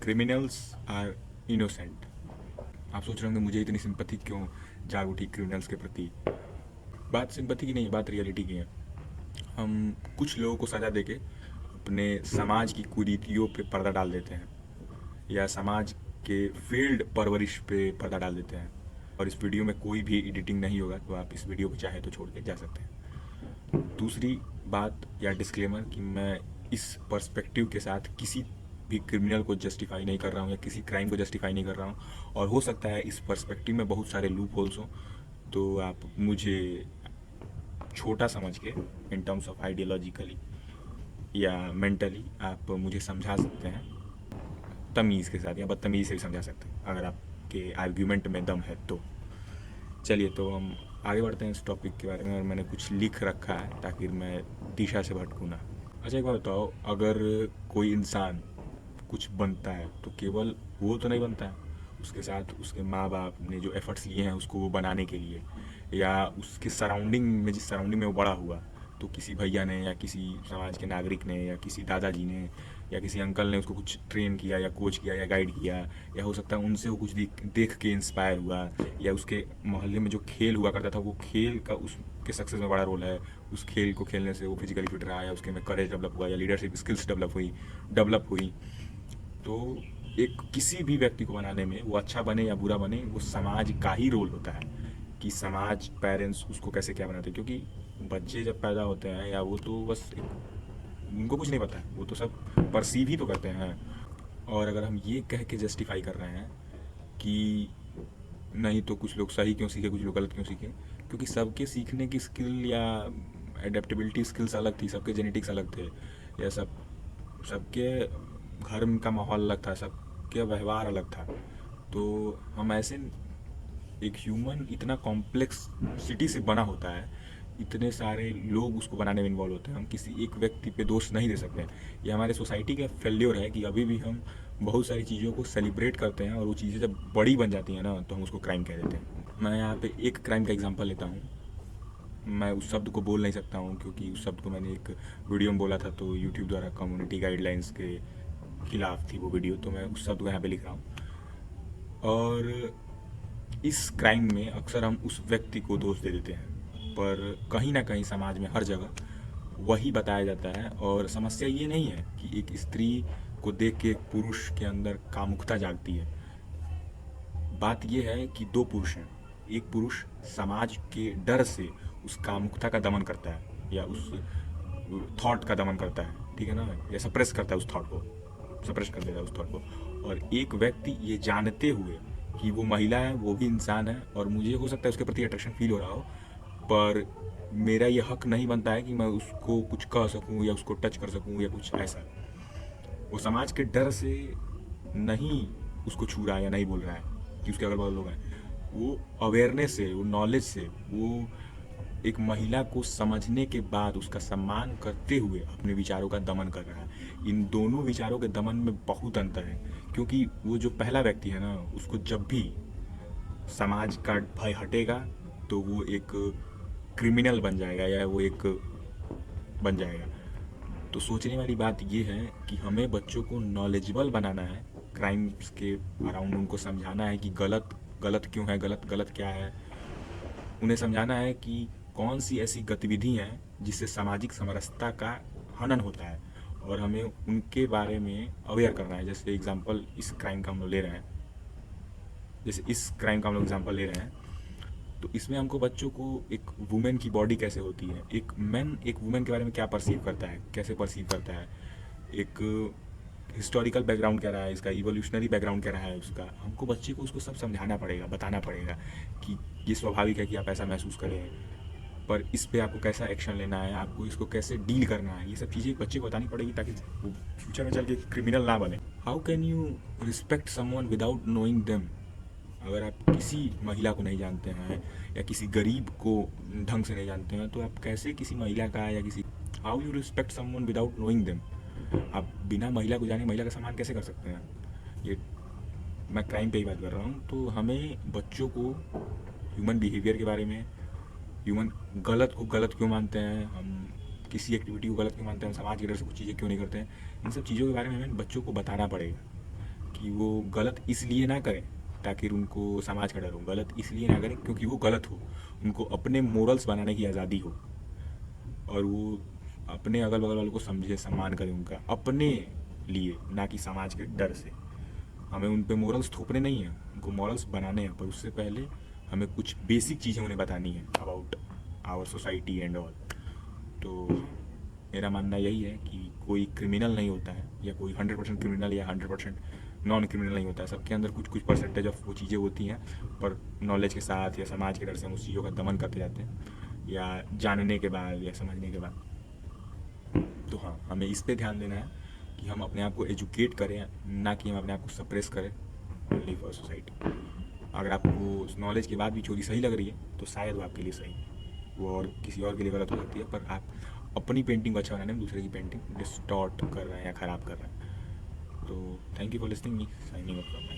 Criminals are innocent. आप सोच रहे होंगे मुझे इतनी सिंपैथी क्यों जाग उठी क्रिमिनल्स के प्रति। बात सिंपैथी की नहीं, बात रियलिटी की है। हम कुछ लोगों को सज़ा देके अपने समाज की कुरीतियों पे पर्दा डाल देते हैं, या समाज के फील्ड परवरिश पे पर्दा डाल देते हैं। और इस वीडियो में कोई भी एडिटिंग नहीं होगा, तो आप इस वीडियो को चाहे तो छोड़ के जा सकते हैं। दूसरी बात या डिस्क्लेमर कि मैं इस पर्सपेक्टिव के साथ किसी भी क्रिमिनल को जस्टिफाई नहीं कर रहा हूँ या किसी क्राइम को जस्टिफाई नहीं कर रहा हूँ, और हो सकता है इस पर्सपेक्टिव में बहुत सारे लूप होल्स हों, तो आप मुझे छोटा समझ के इन टर्म्स ऑफ आइडियोलॉजिकली या मेंटली आप मुझे समझा सकते हैं, तमीज़ के साथ या बदतमीज़ी से भी समझा सकते हैं अगर आपके आर्ग्यूमेंट में दम है तो। चलिए, तो हम आगे बढ़ते हैं इस टॉपिक के बारे में, और मैंने कुछ लिख रखा है ताकि मैं दिशा से भटकूँ ना। अच्छा, एक बात बताओ, अगर कोई इंसान कुछ बनता है तो केवल वो तो नहीं बनता है, उसके साथ उसके माँ बाप ने जो एफर्ट्स लिए हैं उसको वो बनाने के लिए, या उसके सराउंडिंग में, जिस सराउंडिंग में वो बड़ा हुआ, तो किसी भैया ने या किसी समाज के नागरिक ने या किसी दादाजी ने या किसी अंकल ने उसको कुछ ट्रेन किया या कोच किया या गाइड किया, या हो सकता है उनसे वो कुछ देख के इंस्पायर हुआ, या उसके मोहल्ले में जो खेल हुआ करता था वो खेल का उसके सक्सेस में बड़ा रोल है, उस खेल को खेलने से वो फिजिकली फिट रहा, या उसके में करेज डेवलप हुआ या लीडरशिप स्किल्स डेवलप हुई। तो एक किसी भी व्यक्ति को बनाने में, वो अच्छा बने या बुरा बने, वो समाज का ही रोल होता है कि समाज, पेरेंट्स उसको कैसे क्या बनाते हैं। क्योंकि बच्चे जब पैदा होते हैं, या वो तो बस उनको कुछ नहीं पता है, वो तो सब परसीव ही तो करते हैं। और अगर हम ये कह के जस्टिफाई कर रहे हैं कि नहीं तो कुछ लोग सही क्यों सीखे, कुछ लोग गलत क्यों सीखे, क्योंकि सबके सीखने की स्किल या एडेप्टेबिलिटी स्किल्स अलग थी, सबके जेनेटिक्स अलग थे, या सबके घर का माहौल अलग था, सबके व्यवहार अलग था। तो हम ऐसे, एक ह्यूमन इतना कॉम्प्लेक्स सिटी से बना होता है, इतने सारे लोग उसको बनाने में इन्वॉल्व होते हैं, हम किसी एक व्यक्ति पे दोष नहीं दे सकते। ये हमारे सोसाइटी का फेल्योर है कि अभी भी हम बहुत सारी चीज़ों को सेलिब्रेट करते हैं, और वो चीज़ें जब बड़ी बन जाती हैं ना, तो हम उसको क्राइम कह देते हैं। मैं यहाँ पे एक क्राइम का एग्जांपल लेता हूँ। मैं उस शब्द को बोल नहीं सकता हूँ क्योंकि उस शब्द को मैंने एक वीडियो में बोला था, तो यूट्यूब द्वारा कम्युनिटी गाइडलाइंस के खिलाफ थी वो वीडियो, तो मैं उस शब्द को यहाँ पे लिख रहा हूँ। और इस क्राइम में अक्सर हम उस व्यक्ति को दोष दे देते हैं, पर कहीं ना कहीं समाज में हर जगह वही बताया जाता है। और समस्या ये नहीं है कि एक स्त्री को देख के एक पुरुष के अंदर कामुकता जागती है। बात यह है कि दो पुरुष हैं, एक पुरुष समाज के डर से उस कामुकता का दमन करता है, या उस थॉट का दमन करता है, ठीक है ना, या सप्रेस करता है, उस थॉट को सप्रेस कर देता है उस थॉट को। और एक व्यक्ति ये जानते हुए कि वो महिला है, वो भी इंसान है, और मुझे हो सकता है उसके प्रति अट्रैक्शन फील हो रहा हो, पर मेरा ये हक नहीं बनता है कि मैं उसको कुछ कह सकूं या उसको टच कर सकूं या कुछ ऐसा। वो समाज के डर से नहीं उसको छू रहा है या नहीं बोल रहा है कि उसके अगल बगल लोग हैं, वो अवेयरनेस से, वो नॉलेज से, वो एक महिला को समझने के बाद उसका सम्मान करते हुए अपने विचारों का दमन कर रहा है। इन दोनों विचारों के दमन में बहुत अंतर है, क्योंकि वो जो पहला व्यक्ति है ना, उसको जब भी समाज का भय हटेगा तो वो एक क्रिमिनल बन जाएगा, या वो एक बन जाएगा। तो सोचने वाली बात ये है कि हमें बच्चों को नॉलेजेबल बनाना है क्राइम्स के अराउंड, उनको समझाना है कि गलत गलत क्यों है, गलत गलत क्या है। उन्हें समझाना है कि कौन सी ऐसी गतिविधि हैं जिससे सामाजिक समरसता का हनन होता है, और हमें उनके बारे में अवेयर करना है। जैसे एग्जांपल इस क्राइम का हम लोग ले रहे हैं, जैसे इस क्राइम का हम लोग एग्जांपल ले रहे हैं, तो इसमें हमको बच्चों को एक वुमेन की बॉडी कैसे होती है, एक मैन एक वुमेन के बारे में क्या परसीव करता है, कैसे परसीव करता है, एक हिस्टोरिकल बैकग्राउंड क्या रहा है इसका, इवोल्यूशनरी बैकग्राउंड क्या रहा है उसका, हमको बच्चे को उसको सब समझाना पड़ेगा, बताना पड़ेगा कि ये स्वाभाविक है कि आप ऐसा महसूस करें, पर इस पे आपको कैसा एक्शन लेना है, आपको इसको कैसे डील करना है, ये सब चीज़ें बच्चे को बतानी पड़ेगी ताकि वो फ्यूचर में चल के क्रिमिनल ना बने। How can you respect someone without knowing them. अगर आप किसी महिला को नहीं जानते हैं या किसी गरीब को ढंग से नहीं जानते हैं, तो आप कैसे किसी महिला का या किसी, how you respect someone without knowing them. आप बिना महिला को जाने महिला का सम्मान कैसे कर सकते हैं। ये मैं क्राइम पे ही बात कर रहा हूँ। तो हमें बच्चों को ह्यूमन बिहेवियर के बारे में, ह्यूमन गलत को गलत क्यों मानते हैं, हम किसी एक्टिविटी को गलत क्यों मानते हैं, हम समाज के डर से कुछ चीज़ें क्यों नहीं करते हैं, इन सब चीज़ों के बारे में हमें बच्चों को बताना पड़ेगा कि वो गलत इसलिए ना करें ताकि उनको समाज का डर हो, गलत इसलिए ना करें क्योंकि वो गलत हो, उनको अपने मोरल्स बनाने की आज़ादी हो, और वो अपने अगल बगल वालों को समझे, सम्मान करें उनका अपने लिए, ना कि समाज के डर से। हमें उन पे मोरल्स थोपने नहीं है, उनको मोरल्स बनाने हैं, पर उससे पहले हमें कुछ बेसिक चीज़ें उन्हें बतानी है about our society and all. तो मेरा मानना यही है कि कोई क्रिमिनल नहीं होता है, या कोई 100% क्रिमिनल या 100% नॉन क्रिमिनल नहीं होता है। सबके अंदर कुछ कुछ परसेंटेज ऑफ वो चीज़ें होती हैं, पर नॉलेज के साथ या समाज के डर से हम उस चीज़ों का दमन करते जाते हैं, या जानने के बाद या समझने के बाद। तो हाँ, हमें इस पे ध्यान देना है कि हम अपने आप को एजुकेट करें, ना कि हम अपने आप को सप्रेस करें ओनली फॉर सोसाइटी। अगर आपको उस नॉलेज के बाद भी चोरी सही लग रही है तो शायद वो आपके लिए सही है, वो और किसी और के लिए गलत हो सकती है, पर आप अपनी पेंटिंग को अच्छा बनाने में दूसरे की पेंटिंग डिस्टॉर्ट कर रहे हैं या ख़राब कर रहे हैं। तो thank you for listening me, signing off from my